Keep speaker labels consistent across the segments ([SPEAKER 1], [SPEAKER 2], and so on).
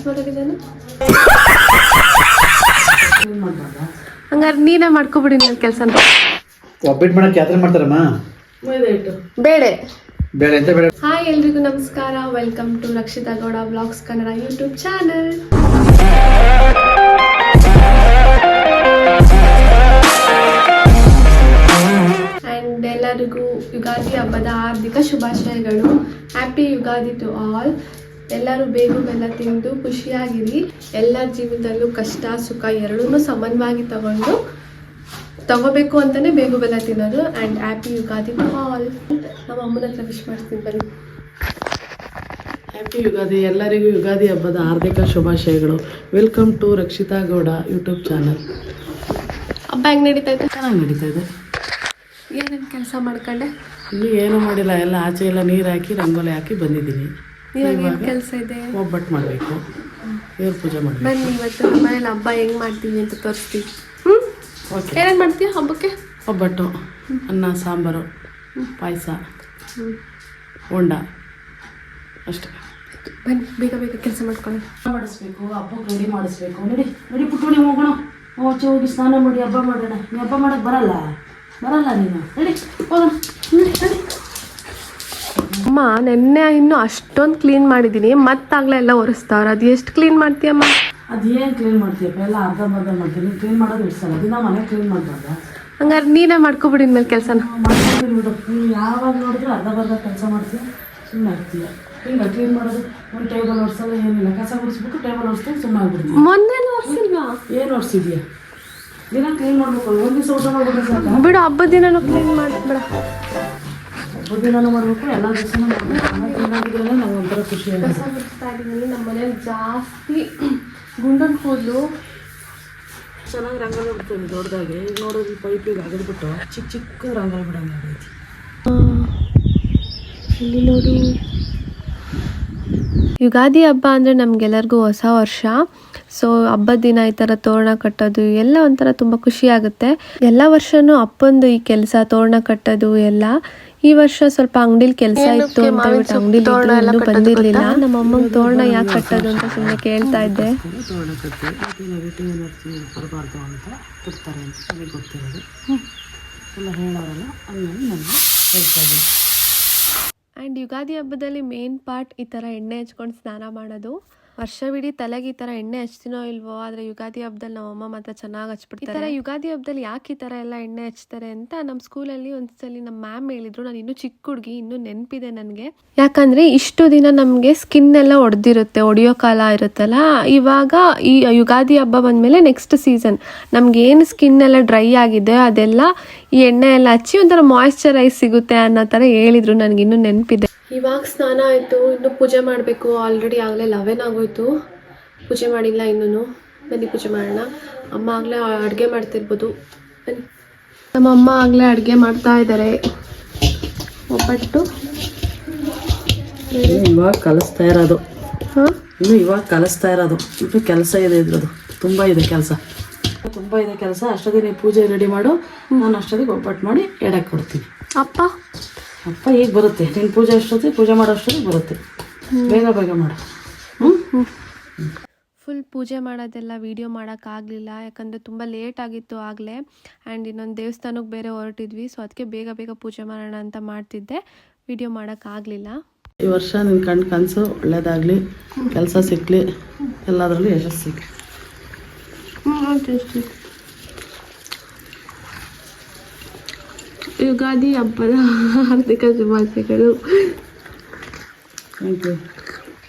[SPEAKER 1] ಮಾಡೋದಿದ್ದಾನೆ ಹಂಗಾರೆ ನೀನೇ ಮಾಡ್ಕೊಬಿಡಿ ನನ್ನ ಕೆಲಸನ.
[SPEAKER 2] ಒಬ್ಬಿಟ್ಟು ಮಾಡಕ್ಕೆ ಯಾತ್ರೆ ಮಾಡ್ತಾರಮ್ಮ.
[SPEAKER 1] ಬೇಳೆ
[SPEAKER 2] ಬೇಳೆ ಅಂತ ಬೇಳೆ.
[SPEAKER 1] ಹಾಯ್ ಎಲ್ರಿಗೂ ನಮಸ್ಕಾರ, welcome to Rakshita Gowda vlogs Kannada YouTube channel. And ಎಲ್ಲರಿಗೂ ಯುಗಾದಿ ಹಬ್ಬದ ಹಾರ್ದಿಕ ಶುಭಾಶಯಗಳು. Happy Ugadi to all. ಎಲ್ಲರೂ ಬೇಗ ಬೆಲ್ಲ ತಿಂದು ಖುಷಿಯಾಗಿರಿ. ಎಲ್ಲರ ಜೀವನದಲ್ಲೂ ಕಷ್ಟ ಸುಖ ಎರಡನ್ನೂ ಸಮಾನವಾಗಿ ತಗೋಬೇಕು ಅಂತಲೇ ಬೇಗ ಬೆಲ್ಲ ತಿನ್ನೋದು. And happy Ugadi to all. ನಮ್ಮ ಅಮ್ಮನ ಹತ್ರ ವಿಶ್ ಮಾಡ್ತೀನಿ ಬನ್ನಿ.
[SPEAKER 3] ಹ್ಯಾಪಿ ಯುಗಾದಿ. ಎಲ್ಲರಿಗೂ ಯುಗಾದಿ ಹಬ್ಬದ ಹಾರ್ದಿಕ ಶುಭಾಶಯಗಳು. Welcome to Rakshita Gowda YouTube channel.
[SPEAKER 1] ಹಬ್ಬ ಹೆಂಗೆ ನಡೀತಾ ಇದೆ?
[SPEAKER 3] ಚೆನ್ನಾಗಿ ನಡೀತಾ ಇದೆ.
[SPEAKER 1] ಏನೇನು ಕೆಲಸ ಮಾಡ್ಕೊಂಡೆ?
[SPEAKER 3] ಇನ್ನೂ ಏನೂ ಮಾಡಿಲ್ಲ, ಎಲ್ಲ ಆಚೆ ಎಲ್ಲ ನೀರು ಹಾಕಿ ರಂಗೋಲಿ ಹಾಕಿ ಬಂದಿದ್ದೀನಿ.
[SPEAKER 1] ಇವಾಗ ಏನು ಕೆಲಸ ಇದೆ?
[SPEAKER 3] ಒಬ್ಬಟ್ಟು ಮಾಡಬೇಕು, ದೇವ್ರ ಪೂಜೆ ಮಾಡಬೇಕು.
[SPEAKER 1] ಬನ್ನಿ ಇವತ್ತು ಮನೇಲಿ ಹಬ್ಬ ಹೆಂಗೆ ಮಾಡ್ತೀವಿ ಅಂತ ತೋರಿಸ್ತೀವಿ.
[SPEAKER 3] ಓಕೆ.
[SPEAKER 1] ಏನೇನು ಮಾಡ್ತೀಯ ಹಬ್ಬಕ್ಕೆ?
[SPEAKER 3] ಒಬ್ಬಟ್ಟು, ಅನ್ನ ಸಾಂಬಾರು, ಪಾಯಸ, ಹೊಂಡ ಅಷ್ಟೇ.
[SPEAKER 1] ಬನ್ನಿ ಬೇಗ ಬೇಗ ಕೆಲಸ ಮಾಡ್ಕೊಳ್ಳಿ.
[SPEAKER 3] ಮಾಡಿಸ್ಬೇಕು, ಹಬ್ಬಕ್ಕೆ ರೆಡಿ ಮಾಡಿಸ್ಬೇಕು. ನಡಿ ಪುಟ್ಟುಣಿ ಹೋಗೋಣ. ಆಚೆ ಹೋಗಿ ಸ್ನಾನ ಮಾಡಿ ಹಬ್ಬ ಮಾಡೋಣ. ನೀ ಹಬ್ಬ ಮಾಡೋಕ್ಕೆ ಬರಲ್ಲ ನೀನು. ನಡಿ ಹೋಗೋಣ. ನಡಿ.
[SPEAKER 1] ಅಮ್ಮ ನೆನ್ನೆ ಇನ್ನೂ ಅಷ್ಟೊಂದು ಕ್ಲೀನ್ ಮಾಡಿದ್ದೀನಿ, ಮತ್ತಾಗಲೇ ಎಲ್ಲ ಒರೆಸ್ತಾವ್ರೆ. ಅದು ಎಷ್ಟು ಕ್ಲೀನ್ ಮಾಡ್ತೀಯಮ್ಮ?
[SPEAKER 3] ಅದೇನು ಕ್ಲೀನ್ ಮಾಡ್ತೀಯಪ್ಪ? ಎಲ್ಲ ಅರ್ಧಂಬರ್ಧ ಮಾಡ್ತೀನಿ. ಕ್ಲೀನ್ ಮಾಡೋದು ಇಡ್ಸಲ್ಲ, ದಿನ ಮನೆ ಕ್ಲೀನ್ ಮಾಡ್ಬಾರ್ದ?
[SPEAKER 1] ಹಂಗಾರೆ ನೀನೇ ಮಾಡ್ಕೊಬಿಡಿ ಇನ್ಮೇಲೆ ಕೆಲಸನ.
[SPEAKER 3] ಮಾಡ್ಕೊತೀನಿ ಬಿಡು. ನೀನು ಯಾವಾಗ ನೋಡಿದ್ರು ಅರ್ಧಂಬರ್ಧ ಕೆಲಸ ಮಾಡ್ತೀಯ, ಸುಮ್ಮನೆ ಆಗ್ತೀಯ. ಹಿಂಗೆ ಕ್ಲೀನ್ ಮಾಡೋದು ಒಂದು ಟೇಬಲ್ ಒರೆಸಲ್ಲ, ಏನಿಲ್ಲ. ಕಸ ಗುಡಿಸ್ಬಿಟ್ಟು ಟೇಬಲ್ ಒರೆಸ್ತೀನಿ, ಸುಮ್ಮನೆ ಆಗ್ಬಿಡ್ತೀನಿ.
[SPEAKER 1] ಮೊನ್ನೆ ಒರೆಸಿಲ್ವಾ?
[SPEAKER 3] ಏನು ಒರೆಸಿದ್ಯಾ? ದಿನ ಕ್ಲೀನ್ ಮಾಡ್ಬೇಕು. ಒಂದು ದಿವಸ ಊಟ ಮಾಡ್ಬಿಟ್ರೆ ಸಾಕ?
[SPEAKER 1] ಬಿಡು, ಹಬ್ಬದ ದಿನನೂ ಕ್ಲೀನ್ ಮಾಡಿಬಿಡ.
[SPEAKER 3] ಹಬ್ಬದ ದಿನನೂ ಮಾಡಬೇಕು, ಎಲ್ಲ ದಿವಸನೂ ಮಾಡಬೇಕು. ಏನಾಗಿದ್ರೆ ನಾವು ಒಂಥರ ಖುಷಿ ಆಗುತ್ತೆ.
[SPEAKER 1] ಕಸ ಗುಡಿಸ್ತಾ ಇದ್ದೀನಿ. ನಮ್ಮ ಮನೇಲಿ ಜಾಸ್ತಿ ಗುಂಡನ್ ಕೂದಲು.
[SPEAKER 3] ಚೆನ್ನಾಗಿ ರಂಗೋಲಿ ಬಿಡ್ತೀನಿ ದೊಡ್ಡದಾಗಿ. ಈಗ ನೋಡೋದು ಪೈಪಿಗೆ ಅಗದ್ಬಿಟ್ಟು ಚಿಕ್ಕ ರಂಗೋಲಿ ಬಿಡಂಗೆ ಆಗೈತಿ.
[SPEAKER 1] ಇಲ್ಲಿ ನೋಡು, ಯುಗಾದಿ ಹಬ್ಬ ಅಂದರೆ ನಮಗೆಲ್ಲರಿಗೂ ಹೊಸ ವರ್ಷ. ಸೊ ಹಬ್ಬದ ದಿನ ಈ ಥರ ತೋರಣ ಕಟ್ಟೋದು ಎಲ್ಲ ಒಂಥರ ತುಂಬ ಖುಷಿ ಆಗುತ್ತೆ. ಎಲ್ಲ ವರ್ಷವೂ ಅಪ್ಪಂದು ಈ ಕೆಲಸ ತೋರಣ ಕಟ್ಟೋದು ಎಲ್ಲ. ಈ ವರ್ಷ ಸ್ವಲ್ಪ ಅಂಗಡಿಲಿ ಕೆಲಸ ಇತ್ತು ಅಂತ ಬಿಟ್ಟು ಅಂಗಡಿಲಿ ಇನ್ನೂ ಬಂದಿರಲಿಲ್ಲ. ನಮ್ಮ ಅಮ್ಮಂಗೆ ತೋರಣ ಯಾಕೆ ಕಟ್ಟೋದು ಅಂತ ಸುಮ್ಮನೆ ಕೇಳ್ತಾ ಇದ್ದೆ.
[SPEAKER 3] ತೋರಣ ಕಟ್ಟಿ ಮತ್ತು ನೆಗೆಟಿವ್ ಎನರ್ಜಿ ಬರಬಾರ್ದು ಅಂತ ಕೊಡ್ತಾರೆ ಅಂತ ನನಗೆ ಗೊತ್ತಿರೋದು. ಎಲ್ಲ ಹೇಳೋರಲ್ಲ, ಹಂಗಾಗಿ ನಾನು ಹೇಳ್ತಾ ಇದ್ದೀನಿ.
[SPEAKER 1] ಆ್ಯಂಡ್ ಯುಗಾದಿ ಹಬ್ಬದಲ್ಲಿ ಮೇನ್ ಪಾರ್ಟ್ ಈ ಥರ ಎಣ್ಣೆ ಹಚ್ಕೊಂಡು ಸ್ನಾನ ಮಾಡೋದು. ವರ್ಷವಿಡೀ ತಲೆಗೆ ಈ ಥರ ಎಣ್ಣೆ ಹಚ್ತೀನೋ ಇಲ್ವೋ, ಆದರೆ ಯುಗಾದಿ ಹಬ್ಬದಲ್ಲಿ ನಮ್ಮಮ್ಮ ಮಾತ್ರ ಚೆನ್ನಾಗಿ ಹಚ್ಬಿಡ್ತಾರೆ. ಈ ಥರ ಯುಗಾದಿ ಹಬ್ಬದಲ್ಲಿ ಯಾಕೆ ಈ ಥರ ಎಲ್ಲ ಎಣ್ಣೆ ಹಚ್ತಾರೆ ಅಂತ ನಮ್ಮ ಸ್ಕೂಲಲ್ಲಿ ಒಂದ್ಸಲಿ ನಮ್ಮ ಮ್ಯಾಮ್ ಹೇಳಿದ್ರು. ನಾನು ಇನ್ನೂ ಚಿಕ್ಕ ಹುಡುಗಿ, ಇನ್ನೂ ನೆನಪಿದೆ ನನಗೆ. ಯಾಕಂದರೆ ಇಷ್ಟು ದಿನ ನಮಗೆ ಸ್ಕಿನ್ ಎಲ್ಲ ಒಡೆಯೋ ಕಾಲ ಇರುತ್ತಲ್ಲ. ಇವಾಗ ಈ ಯುಗಾದಿ ಹಬ್ಬ ಬಂದಮೇಲೆ ನೆಕ್ಸ್ಟ್ ಸೀಸನ್ ನಮಗೇನು ಸ್ಕಿನ್ ಎಲ್ಲ ಡ್ರೈ ಆಗಿದೆ ಅದೆಲ್ಲ ಈ ಎಣ್ಣೆ ಎಲ್ಲ ಹಚ್ಚಿ ಒಂಥರ ಮಾಯ್ಶ್ಚರೈಸ್ ಸಿಗುತ್ತೆ ಅನ್ನೋ ಥರ ಹೇಳಿದರು. ನನಗಿನ್ನೂ ನೆನಪಿದೆ. ಇವಾಗ ಸ್ನಾನ ಆಯಿತು, ಇನ್ನು ಪೂಜೆ ಮಾಡಬೇಕು. ಆಲ್ರೆಡಿ ಆಗಲೇ 11 ಆಗೋಯ್ತು, ಪೂಜೆ ಮಾಡಿಲ್ಲ ಇನ್ನೂ. ಬನ್ನಿ ಪೂಜೆ ಮಾಡೋಣ. ಅಮ್ಮ ಆಗಲೇ ಅಡುಗೆ ಮಾಡ್ತಿರ್ಬೋದು. ಬನ್ನಿ. ನಮ್ಮ ಅಮ್ಮ ಆಗಲೇ ಅಡುಗೆ ಮಾಡ್ತಾ ಇದ್ದಾರೆ. ಒಬ್ಬಟ್ಟು
[SPEAKER 3] ಇವಾಗ ಕಲಿಸ್ತಾ ಇರೋದು.
[SPEAKER 1] ಹಾಂ,
[SPEAKER 3] ಇನ್ನು ಇವಾಗ ಕಲಿಸ್ತಾ ಇರೋದು. ಇದು ಕೆಲಸ ಇದೆ, ಇದ್ರದ್ದು ತುಂಬ ಇದೆ ಕೆಲಸ. ಅಷ್ಟೊತ್ತಿಗೆ ನೀವು ಪೂಜೆ ರೆಡಿ ಮಾಡು, ನಾನು ಅಷ್ಟೊತ್ತಿಗೆ ಒಬ್ಬಟ್ಟು ಮಾಡಿ ಎಡಕ್ಕೆ ಕೊಡ್ತೀನಿ. ಅಪ್ಪ ಈಗ ಬರುತ್ತೆ. ನೀನು ಪೂಜೆ ಮಾಡೋ ಅಷ್ಟೊತ್ತಿಗೆ ಬರುತ್ತೆ. ಬೇಗ ಮಾಡು.
[SPEAKER 1] ಫುಲ್ ಪೂಜೆ ಮಾಡೋದೆಲ್ಲ ವೀಡಿಯೋ ಮಾಡೋಕ್ಕಾಗಲಿಲ್ಲ, ಯಾಕಂದರೆ ತುಂಬ ಲೇಟ್ ಆಗಿತ್ತು ಆಗಲೇ. ಆ್ಯಂಡ್ ಇನ್ನೊಂದು ದೇವಸ್ಥಾನಕ್ಕೆ ಬೇರೆ ಹೊರಟಿದ್ವಿ. ಸೊ ಅದಕ್ಕೆ ಬೇಗ ಪೂಜೆ ಮಾಡೋಣ ಅಂತ ಮಾಡ್ತಿದ್ದೆ, ವೀಡಿಯೋ ಮಾಡೋಕ್ಕಾಗಲಿಲ್ಲ.
[SPEAKER 3] ಈ ವರ್ಷ ನಿನ್ನ ಕನಸು ಒಳ್ಳೇದಾಗಲಿ, ಕೆಲಸ ಸಿಕ್ಕಲಿ, ಎಲ್ಲದರಲ್ಲೂ ಯಶಸ್ಸು ಸಿಗಲಿ.
[SPEAKER 1] ಯುಗಾದಿ ಹಬ್ಬದ ಹಾರ್ದಿಕ ಶುಭಾಶಯಗಳು.
[SPEAKER 3] Thank you.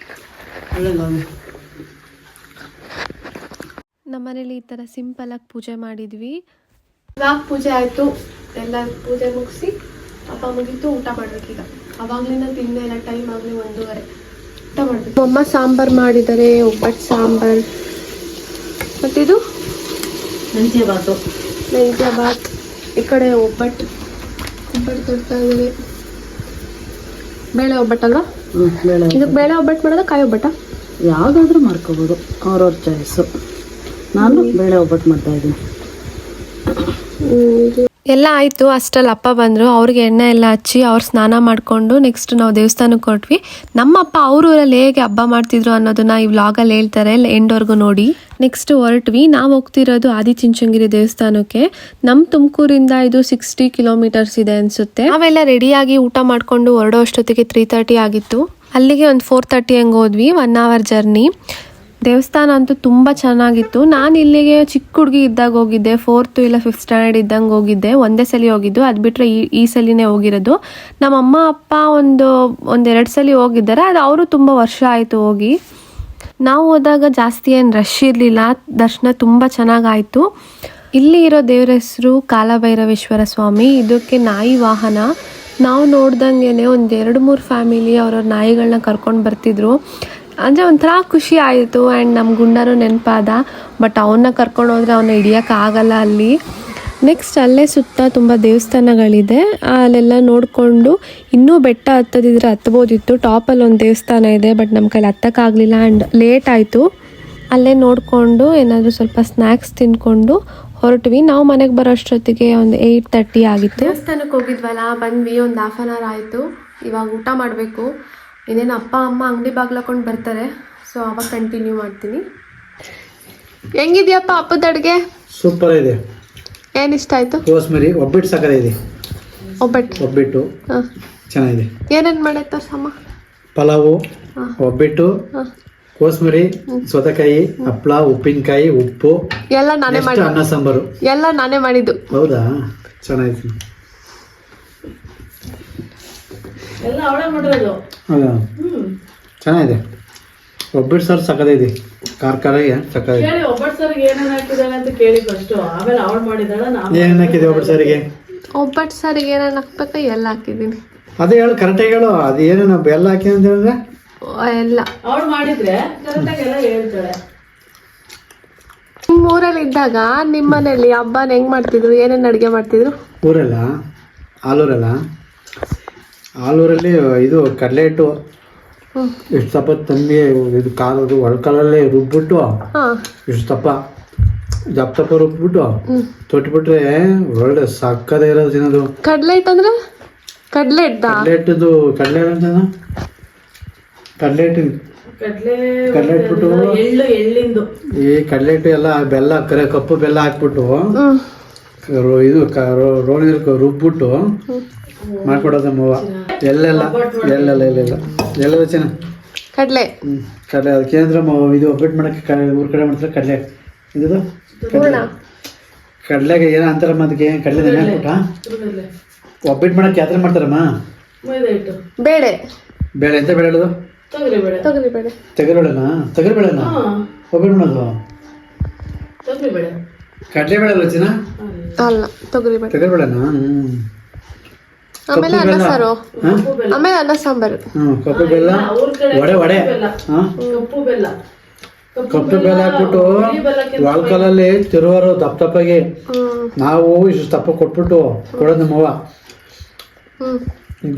[SPEAKER 3] ಒಳ್ಳೆಯದಾಗಲಿ.
[SPEAKER 1] ನಮ್ಮನೇಲಿ ಈ ಥರ ಸಿಂಪಲಾಗಿ ಪೂಜೆ ಮಾಡಿದ್ವಿ. ಇವಾಗ ಪೂಜೆ ಆಯಿತು, ಎಲ್ಲ ಪೂಜೆ ಮುಗಿಸಿ ಹಬ್ಬ ಮುಗೀತು. ಊಟ ಮಾಡ್ಬೇಕೀಗ. ಅವಾಗಲಿಂದ ತಿಂದೆ ಇಲ್ಲ, ಟೈಮ್ ಆಗಲಿ 1:30. ಊಟ ಮಾಡಬೇಕು. ಅಮ್ಮ ಸಾಂಬಾರು ಮಾಡಿದ್ದಾರೆ, ಒಬ್ಬಟ್ಟು ಸಾಂಬಾರು. ಮತ್ತಿದು
[SPEAKER 3] ಮೆಂತ್ಯ ಬಾತ್.
[SPEAKER 1] ಈ ಕಡೆ ಒಬ್ಬಟ್ಟು ಕೊಡ್ತಾ ಇದ್ದೀವಿ. ಬೇಳೆ ಒಬ್ಬಟ್ಟಲ್ವಾ? ಇದಕ್ಕೆ ಬೇಳೆ ಒಬ್ಬಟ್ಟು ಮಾಡೋದು, ಕಾಯಿ ಒಬ್ಬಟ್ಟ
[SPEAKER 3] ಯಾವುದಾದ್ರೂ ಮಾಡ್ಕೋಬೋದು, ಅವ್ರವ್ರ ಚಾಯ್ಸು. ನಾನು ಬೇಳೆ ಒಬ್ಬಟ್ಟು ಮಾಡ್ತಾಯಿದ್ದೀನಿ.
[SPEAKER 1] ಎಲ್ಲ ಆಯಿತು. ಅಷ್ಟರಲ್ಲಿ ಅಪ್ಪ ಬಂದರು. ಅವ್ರಿಗೆ ಎಣ್ಣೆ ಎಲ್ಲ ಹಚ್ಚಿ ಅವ್ರು ಸ್ನಾನ ಮಾಡಿಕೊಂಡು ನೆಕ್ಸ್ಟ್ ನಾವು ದೇವಸ್ಥಾನಕ್ಕೆ ಹೊರಟ್ವಿ. ನಮ್ಮಪ್ಪ ಅವ್ರ ಊರಲ್ಲಿ ಹೇಗೆ ಹಬ್ಬ ಮಾಡ್ತಿದ್ರು ಅನ್ನೋದನ್ನ ಈ ವ್ಲಾಗಲ್ಲಿ ಹೇಳ್ತಾರೆ, ಎಂಡ್ವರೆಗೂ ನೋಡಿ. ನೆಕ್ಸ್ಟ್ ಹೊರಟ್ವಿ. ನಾವು ಹೋಗ್ತಿರೋದು ಆದಿಚುಂಚನಗಿರಿ ದೇವಸ್ಥಾನಕ್ಕೆ. ನಮ್ಮ ತುಮಕೂರಿಂದ ಇದು 60 ಕಿಲೋಮೀಟರ್ಸ್ ಇದೆ ಅನಿಸುತ್ತೆ. ನಾವೆಲ್ಲ ರೆಡಿಯಾಗಿ ಊಟ ಮಾಡಿಕೊಂಡು ಹೊರಡೋ ಅಷ್ಟೊತ್ತಿಗೆ 3:30 ಆಗಿತ್ತು. ಅಲ್ಲಿಗೆ ಒಂದು 4:30 ಹಂಗೆ ಹೋದ್ವಿ. 1 hour ಜರ್ನಿ. ದೇವಸ್ಥಾನ ಅಂತೂ ತುಂಬ ಚೆನ್ನಾಗಿತ್ತು. ನಾನು ಇಲ್ಲಿಗೆ ಚಿಕ್ಕ ಹುಡುಗಿ ಇದ್ದಾಗ ಹೋಗಿದ್ದೆ, 4th ಇಲ್ಲ 5th ಸ್ಟ್ಯಾಂಡರ್ಡ್ ಇದ್ದಂಗೆ ಹೋಗಿದ್ದೆ. ಒಂದೇ ಸಲ ಹೋಗಿದ್ದು, ಅದು ಬಿಟ್ಟರೆ ಈ ಸಲಿನೇ ಹೋಗಿರೋದು. ನಮ್ಮ ಅಮ್ಮ ಅಪ್ಪ ಒಂದೆರಡು ಸಲ ಹೋಗಿದ್ದಾರೆ, ಅದು ಅವರು ತುಂಬ ವರ್ಷ ಆಯಿತು ಹೋಗಿ. ನಾವು ಹೋದಾಗ ಜಾಸ್ತಿ ಏನು ರಶ್ ಇರಲಿಲ್ಲ, ದರ್ಶನ ತುಂಬ ಚೆನ್ನಾಗಾಯಿತು. ಇಲ್ಲಿ ಇರೋ ದೇವರ ಹೆಸರು ಕಾಲಭೈರವೇಶ್ವರ ಸ್ವಾಮಿ. ಇದಕ್ಕೆ ನಾಯಿ ವಾಹನ. ನಾವು ನೋಡ್ದಂಗೆ ಒಂದು 2-3 ಫ್ಯಾಮಿಲಿ ಅವ್ರವ್ರ ನಾಯಿಗಳನ್ನ ಕರ್ಕೊಂಡು ಬರ್ತಿದ್ರು. ಅಂದರೆ ಒಂಥರ ಖುಷಿ ಆಯಿತು. ಆ್ಯಂಡ್ ನಮ್ಮ ಗುಂಡನೂ ನೆನಪಾದ. ಬಟ್ ಅವನ್ನ ಕರ್ಕೊಂಡು ಹೋದರೆ ಅವನ್ನ ಹಿಡಿಯೋಕ್ಕಾಗಲ್ಲ ಅಲ್ಲಿ. ನೆಕ್ಸ್ಟ್ ಅಲ್ಲೇ ಸುತ್ತ ತುಂಬ ದೇವಸ್ಥಾನಗಳಿದೆ. ಅಲ್ಲೆಲ್ಲ ನೋಡಿಕೊಂಡು ಇನ್ನೂ ಬೆಟ್ಟ ಹತ್ತದಿದ್ರೆ ಹತ್ಬೋದಿತ್ತು. ಟಾಪಲ್ಲಿ ಒಂದು ದೇವಸ್ಥಾನ ಇದೆ, ಬಟ್ ನಮ್ಮ ಕೈಲಿ ಹತ್ತಕ್ಕಾಗಲಿಲ್ಲ. ಆ್ಯಂಡ್ ಲೇಟ್ ಆಯಿತು. ಅಲ್ಲೇ ನೋಡಿಕೊಂಡು ಏನಾದರೂ ಸ್ವಲ್ಪ ಸ್ನ್ಯಾಕ್ಸ್ ತಿಂದ್ಕೊಂಡು ಹೊರಟ್ವಿ. ನಾವು ಮನೆಗೆ ಬರೋ ಅಷ್ಟೊತ್ತಿಗೆ ಒಂದು 8:30 ಆಗಿತ್ತು. ದೇವಸ್ಥಾನಕ್ಕೆ ಹೋಗಿದ್ವಲ್ಲ, ಬಂದ್ವಿ. ಒಂದು 1/2 hour ಆಯಿತು. ಇವಾಗ ಊಟ ಮಾಡಬೇಕು. ಇನ್ನೇನು ಅಪ್ಪ ಅಮ್ಮ ಅಂಗಡಿ ಬಾಗ್ಲಾಕೊಂಡು ಬರ್ತಾರೆ, ಸೊ ಅವಾಗ ಕಂಟಿನ್ಯೂ ಮಾಡ್ತೀನಿ. ಹೆಂಗಿದ್ಯಪ್ಪ ಹಬ್ಬದ ಅಡುಗೆ?
[SPEAKER 2] ಸೂಪರ್ ಇದೆ.
[SPEAKER 1] ಏನು ಇಷ್ಟ ಆಯಿತು?
[SPEAKER 2] ಕೋಸ್ಮರಿ ಒಬ್ಬಿಟ್ಟು ಸಾಕಾಗಿದೆ. ಒಬ್ಬಿಟ್ಟು
[SPEAKER 1] ಹಾಂ,
[SPEAKER 2] ಚೆನ್ನಾಗಿದೆ.
[SPEAKER 1] ಏನೇನು ಮಾಡೈತೆ ಸಮ?
[SPEAKER 2] ಪಲಾವು, ಒಬ್ಬಿಟ್ಟು, ಕೋಸ್ಮರಿ, ಸೌತೆಕಾಯಿ, ಹಪ್ಪಳ, ಉಪ್ಪಿನಕಾಯಿ, ಉಪ್ಪು
[SPEAKER 1] ಎಲ್ಲ ನಾನೇ ಮಾಡಿ,
[SPEAKER 2] ಅನ್ನ ಸಾಂಬಾರು
[SPEAKER 1] ಎಲ್ಲ ನಾನೇ ಮಾಡಿದ್ದು.
[SPEAKER 2] ಹೌದಾ? ಚೆನ್ನಾಗಿತ್ತು.
[SPEAKER 3] ಎಲ್ಲ ಅವಳೇ ಮಾಡಿರೋದು.
[SPEAKER 2] ಹೌದಾ? ಚೆನ್ನಾಗಿದೆ. ಒಬ್ಬಿಟ್ಟು ಸಾರು ಸಕ್ಕದಿದೆ. ಖಾರ ಸಕ್ಕದಿದೆ.
[SPEAKER 3] ಕೇಳಿ ಒಬ್ಬಟ್ಟು ಸಾರಿಗೆ ಏನೇನು ಹಾಕಿದಾಳೆ ಅಂತ ಕೇಳಿ ಫಸ್ಟು, ಆಮೇಲೆ ಅವಳು ಮಾಡಿದಾಳ.
[SPEAKER 2] ಏನೇನು ಹಾಕಿದೆ ಒಬ್ಬಟ್ಟು ಸಾರಿಗೆ?
[SPEAKER 1] ಒಬ್ಬಟ್ಟು ಸಾರಿಗೆ ಏನೇನು ಹಾಕ್ಬೇಕು ಎಲ್ಲ ಹಾಕಿದ್ದೀನಿ.
[SPEAKER 2] ಅದೇ ಹೇಳು, ಕರೆಕ್ಟಾಗಿ ಹೇಳು. ಅದು ಏನೇನು ಬೆಲ್ಲ ಹಾಕಿ ಅಂತ ಹೇಳಿದ್ರೆ
[SPEAKER 1] ಎಲ್ಲ
[SPEAKER 3] ಅವಳು ಮಾಡಿದ್ರೆ ಕರೆಕ್ಟಾಗಿ ಎಲ್ಲ ಹೇಳ್ತಾಳೆ.
[SPEAKER 1] ನಿಮ್ಮ ಊರಲ್ಲಿ ಇದ್ದಾಗ ನಿಮ್ಮ ಮನೇಲಿ ಹಬ್ಬನ ಹೆಂಗ್ ಮಾಡ್ತಿದ್ರು? ಏನೇನು ಅಡುಗೆ ಮಾಡ್ತಿದ್ರು?
[SPEAKER 2] ಊರಲ್ಲ, ಆಲೂರಲ್ಲಿ ಇದು ಕಡಲೆ ಹಿಟ್ಟು ಇಷ್ಟು ತಪ್ಪ ತಂದು ಇದು ಕಾಲದು ಒಳಕಾಲಲ್ಲೇ ರುಬ್ಬಿಟ್ಟು ಇಷ್ಟು ದಪ್ಪ ರುಬ್ಬಿಟ್ಟು ತೊಟ್ಬಿಟ್ರೆ ಒಳ್ಳೆ ಸಕ್ಕದ ಇರೋದು ತಿನ್ನೋದು.
[SPEAKER 1] ಕಡಲೆ ಹಿಟ್ಟು ಅಂದ್ರೆ ಕಡಲೆ ಹಿಟ್ಟದು ಕಡಲೆ ಇಟ್ಬಿಟ್ಟು ಈ ಕಡಲೆ ಹಿಟ್ಟು ಎಲ್ಲ ಬೆಲ್ಲ ಕಪ್ಪು ಬೆಲ್ಲ ಹಾಕ್ಬಿಟ್ಟು ಇದು ರೋಣಿ ರುಬ್ಬಿಟ್ಟು ಮಾಡ್ಕೊಡೋದು ಮೂವ. ಎಲ್ಲೆಲ್ಲ ಚೆನ್ನ ಕಡಲೆ
[SPEAKER 2] ಅದಕ್ಕೆ ಅಂದ್ರೆ ಇದು ಒಬ್ಬಟ್ಟು ಮಾಡಕ್ಕೆ ಊರ್ ಕಡೆ ಮಾಡ್ತಾರೆ. ಕಡಲೆ ಇದು ಕಡಲೆಗೆ ಏನೋ ಅಂತಾರಮ್ಮ, ಅದಕ್ಕೆ ಕಡಲೆ ನೆನೆ ಹಾಕ್ಬಿಟ್ಟ ಒಬ್ಬಟ್ಟು ಮಾಡಕ್ಕೆ ಯಾತ್ರೆ ಮಾಡ್ತಾರಮ್ಮ.
[SPEAKER 1] ಬೇಳೆ
[SPEAKER 2] ಎಂತ ಬೇಳೆ ಹೇಳೋದು? ತೊಗರಿಬೇಳೆನಾ ಒಬ್ಬಟ್ಟು ಮಾಡೋದು? ಕಡಲೆ ಬೇಳೆ ಅಲ್ಲ ಚಿನ್ನ?
[SPEAKER 1] ಅಲ್ಲ,
[SPEAKER 2] ತೊಗರಿಬೇಳೆನಾ?
[SPEAKER 1] ಆಮೇಲೆ ಅನ್ನ ಸಾರು, ಆಮೇಲೆ ಅನ್ನ ಸಾಂಬಾರು.
[SPEAKER 2] ಕಪ್ಪು ಬೆಲ್ಲ, ವಡೆ ಕಪ್ಪು ಬೆಲ್ಲ ಹಾಕ್ಬಿಟ್ಟು ವಾಲ್ಕಲಲ್ಲಿ ತಿರುವರು ದಪ್ಪಗೆ ನಾವು ಇಷ್ಟು ದಪ್ಪ ಕೊಟ್ಬಿಟ್ಟು ಕೊಡೋದು ನಮ್ಮವ್ವ.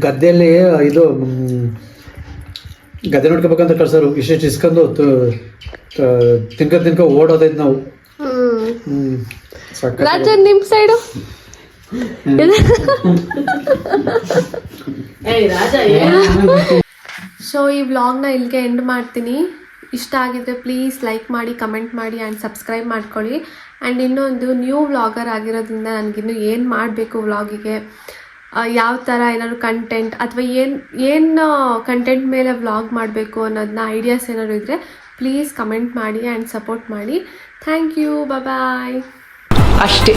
[SPEAKER 2] ಗದ್ದೆಯಲ್ಲಿ ಇದು ಗದ್ದೆ ನೋಡ್ಕೋಬೇಕಂತ ಕಳ್ಸೋರು. ಇಷ್ಟು ಇಸ್ಕೊಂಡು ತಿನ್ಕ ಓಡೋದೈದು ನಾವು.
[SPEAKER 1] ರಾಜ ನಿಮ್ ಸೈಡು ಸೊ ಈ ವ್ಲಾಗ್ನ ಇಲ್ಲಿಗೆ ಎಂಡ್ ಮಾಡ್ತೀನಿ. ಇಷ್ಟ ಆಗಿದ್ರೆ ಪ್ಲೀಸ್ ಲೈಕ್ ಮಾಡಿ, ಕಮೆಂಟ್ ಮಾಡಿ ಆ್ಯಂಡ್ ಸಬ್ಸ್ಕ್ರೈಬ್ ಮಾಡ್ಕೊಳ್ಳಿ. ಆ್ಯಂಡ್ ಇನ್ನೊಂದು ನ್ಯೂ ವ್ಲಾಗರ್ ಆಗಿರೋದ್ರಿಂದ ನನಗಿನ್ನು ಏನು ಮಾಡಬೇಕು ವ್ಲಾಗಿಗೆ, ಯಾವ ಥರ ಏನಾದ್ರು ಕಂಟೆಂಟ್ ಅಥವಾ ಏನು ಕಂಟೆಂಟ್ ಮೇಲೆ ವ್ಲಾಗ್ ಮಾಡಬೇಕು ಅನ್ನೋದನ್ನ ಐಡಿಯಾಸ್ ಏನಾದ್ರು ಇದ್ದರೆ ಪ್ಲೀಸ್ ಕಮೆಂಟ್ ಮಾಡಿ ಆ್ಯಂಡ್ ಸಪೋರ್ಟ್ ಮಾಡಿ. ಥ್ಯಾಂಕ್ ಯು, ಬಾಯ್.
[SPEAKER 3] ಅಷ್ಟೇ.